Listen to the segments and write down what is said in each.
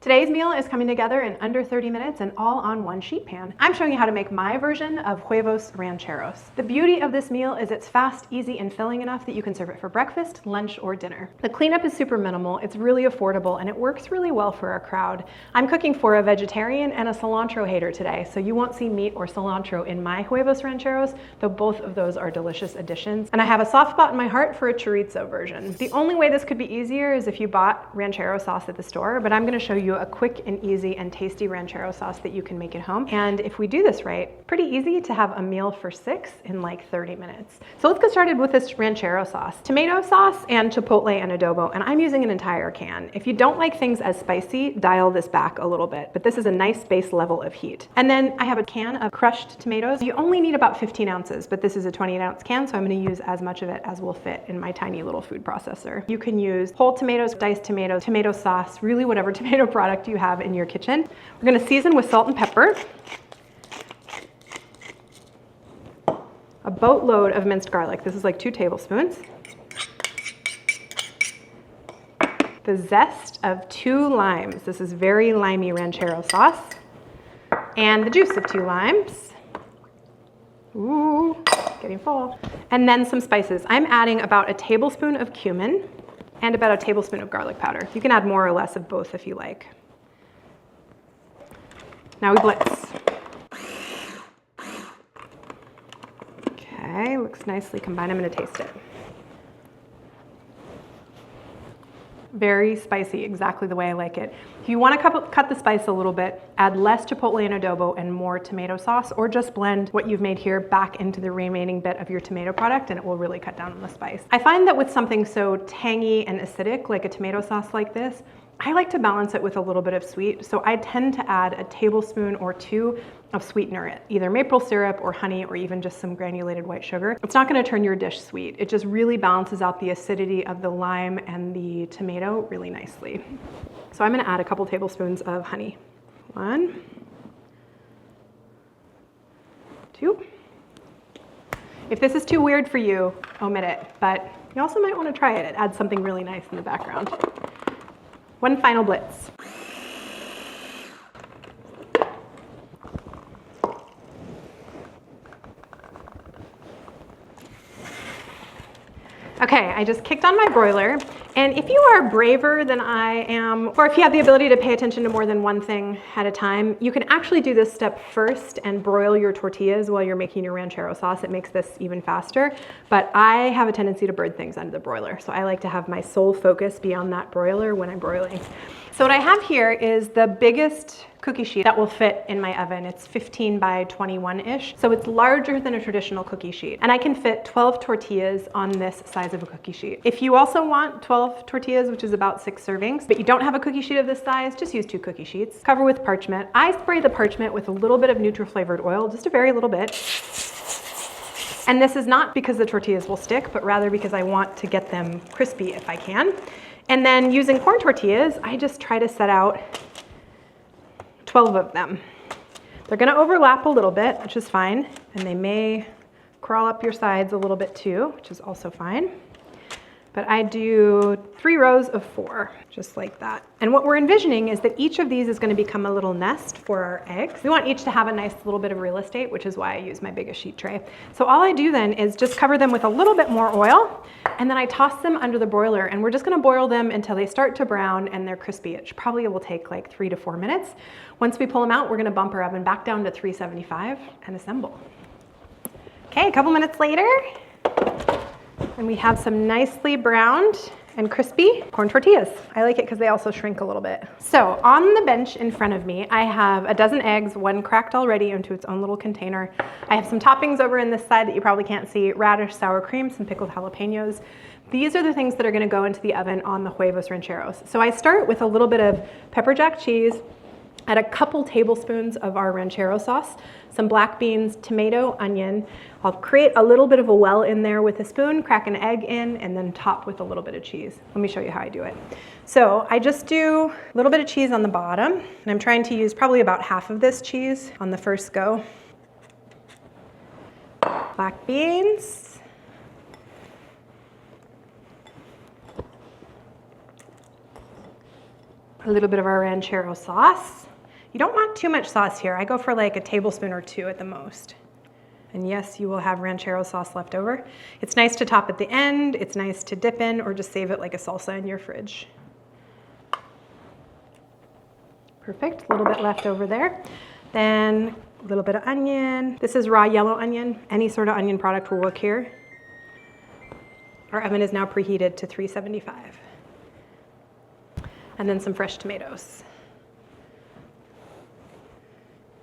Today's meal is coming together in under 30 minutes and all on one sheet pan. I'm showing you how to make my version of Huevos Rancheros. The beauty of this meal is it's fast, easy, and filling enough that you can serve it for breakfast, lunch, or dinner. The cleanup is super minimal, it's really affordable, and it works really well for our crowd. I'm cooking for a vegetarian and a cilantro hater today, so you won't see meat or cilantro in my Huevos Rancheros, though both of those are delicious additions. And I have a soft spot in my heart for a chorizo version. The only way this could be easier is if you bought ranchero sauce at the store, but I'm gonna show you a quick and easy and tasty ranchero sauce that you can make at home. And if we do this right, pretty easy to have a meal for 6 in like 30 minutes. So let's get started with this ranchero sauce. Tomato sauce and chipotle and adobo, and I'm using an entire can. If you don't like things as spicy, dial this back a little bit, but this is a nice base level of heat. And then I have a can of crushed tomatoes. You only need about 15 ounces, but this is a 28-ounce can, so I'm gonna use as much of it as will fit in my tiny little food processor. You can use whole tomatoes, diced tomatoes, tomato sauce, really whatever tomato product you have in your kitchen. We're gonna season with salt and pepper. A boatload of minced garlic. This is like 2 tablespoons. The zest of 2 limes. This is very limey ranchero sauce. And the juice of 2 limes. Ooh, getting full. And then some spices. I'm adding about a tablespoon of cumin and about a tablespoon of garlic powder. You can add more or less of both if you like. Now we blitz. Okay, looks nicely combined. I'm gonna taste it. Very spicy, exactly the way I like it. If you wanna cut the spice a little bit, add less chipotle and adobo and more tomato sauce, or just blend what you've made here back into the remaining bit of your tomato product and it will really cut down on the spice. I find that with something so tangy and acidic, like a tomato sauce like this, I like to balance it with a little bit of sweet, so I tend to add a tablespoon or 2 of sweetener, either maple syrup or honey or even just some granulated white sugar. It's not gonna turn your dish sweet. It just really balances out the acidity of the lime and the tomato really nicely. So I'm gonna add a couple tablespoons of honey. 1, 2. If this is too weird for you, omit it, but you also might wanna try it. It adds something really nice in the background. 1 final blitz. Okay, I just kicked on my broiler, and if you are braver than I am, or if you have the ability to pay attention to more than one thing at a time, you can actually do this step first and broil your tortillas while you're making your ranchero sauce. It makes this even faster, but I have a tendency to burn things under the broiler, so I like to have my sole focus be on that broiler when I'm broiling. So what I have here is the biggest cookie sheet that will fit in my oven. It's 15 by 21-ish, so it's larger than a traditional cookie sheet. And I can fit 12 tortillas on this size of a cookie sheet. If you also want 12 tortillas, which is about 6 servings, but you don't have a cookie sheet of this size, just use 2 cookie sheets. Cover with parchment. I spray the parchment with a little bit of neutral flavored oil, just a very little bit. And this is not because the tortillas will stick, but rather because I want to get them crispy if I can. And then using corn tortillas, I just try to set out 12 of them. They're gonna overlap a little bit, which is fine, and they may crawl up your sides a little bit too, which is also fine. But I do 3 rows of 4, just like that. And what we're envisioning is that each of these is gonna become a little nest for our eggs. We want each to have a nice little bit of real estate, which is why I use my biggest sheet tray. So all I do then is just cover them with a little bit more oil, and then I toss them under the broiler, and we're just gonna boil them until they start to brown and they're crispy. It probably will take like 3 to 4 minutes. Once we pull them out, we're gonna bump our oven back down to 375 and assemble. Okay, a couple minutes later, and we have some nicely browned and crispy corn tortillas. I like it because they also shrink a little bit. So on the bench in front of me, I have a dozen eggs, 1 cracked already into its own little container. I have some toppings over in this side that you probably can't see: radish, sour cream, some pickled jalapenos. These are the things that are gonna go into the oven on the Huevos Rancheros. So I start with a little bit of pepper jack cheese, add a couple tablespoons of our ranchero sauce, some black beans, tomato, onion. I'll create a little bit of a well in there with a spoon, crack an egg in, and then top with a little bit of cheese. Let me show you how I do it. So I just do a little bit of cheese on the bottom, and I'm trying to use probably about half of this cheese on the first go. Black beans. A little bit of our ranchero sauce. You don't want too much sauce here. I go for like a tablespoon or 2 at the most. And yes, you will have ranchero sauce left over. It's nice to top at the end. It's nice to dip in or just save it like a salsa in your fridge. Perfect, a little bit left over there. Then a little bit of onion. This is raw yellow onion. Any sort of onion product will work here. Our oven is now preheated to 375. And then some fresh tomatoes.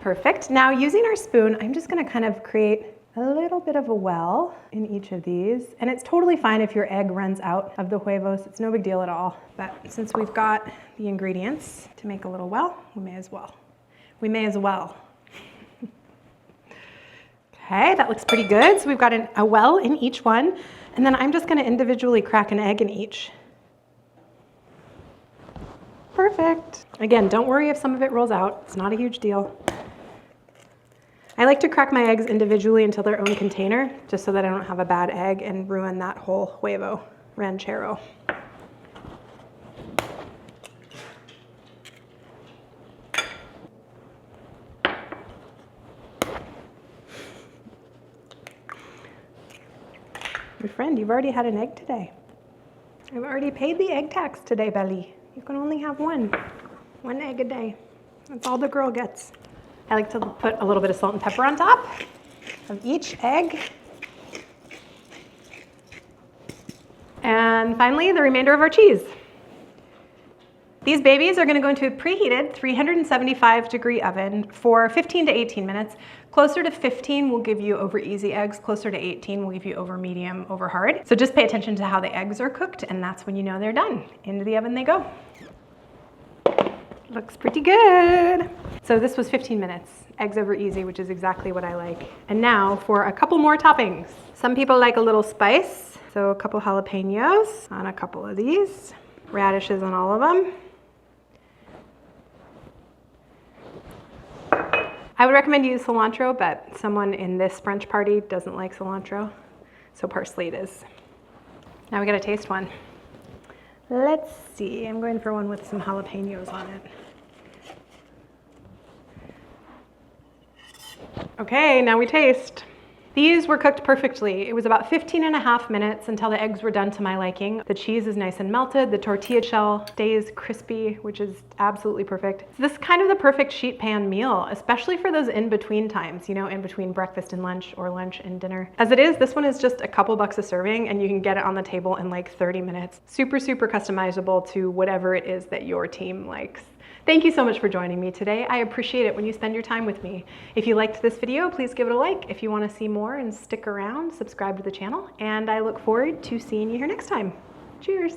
Perfect. Now using our spoon, I'm just gonna kind of create a little bit of a well in each of these. And it's totally fine if your egg runs out of the huevos. It's no big deal at all. But since we've got the ingredients to make a little well, we may as well. We may as well. Okay, that looks pretty good. So we've got a well in each one. And then I'm just gonna individually crack an egg in each. Perfect. Again, don't worry if some of it rolls out. It's not a huge deal. I like to crack my eggs individually into their own container, just so that I don't have a bad egg and ruin that whole huevo ranchero. My friend, you've already had an egg today. I've already paid the egg tax today, Belly. You can only have one egg a day. That's all the girl gets. I like to put a little bit of salt and pepper on top of each egg. And finally, the remainder of our cheese. These babies are gonna go into a preheated 375-degree oven for 15 to 18 minutes. Closer to 15 will give you over easy eggs. Closer to 18 will give you over medium, over hard. So just pay attention to how the eggs are cooked, and that's when you know they're done. Into the oven they go. Looks pretty good. So this was 15 minutes. Eggs over easy, which is exactly what I like. And now for a couple more toppings. Some people like a little spice. So a couple jalapenos on a couple of these. Radishes on all of them. I would recommend you use cilantro, but someone in this brunch party doesn't like cilantro. So parsley it is. Now we gotta taste one. Let's see, I'm going for one with some jalapenos on it. Okay, now we taste. These were cooked perfectly. It was about 15.5 minutes until the eggs were done to my liking. The cheese is nice and melted. The tortilla shell stays crispy, which is absolutely perfect. So this is kind of the perfect sheet pan meal, especially for those in-between times, you know, in between breakfast and lunch or lunch and dinner. As it is, this one is just a couple bucks a serving and you can get it on the table in like 30 minutes. Super, super customizable to whatever it is that your team likes. Thank you so much for joining me today. I appreciate it when you spend your time with me. If you liked this video, please give it a like. If you want to see more and stick around, subscribe to the channel, and I look forward to seeing you here next time. Cheers.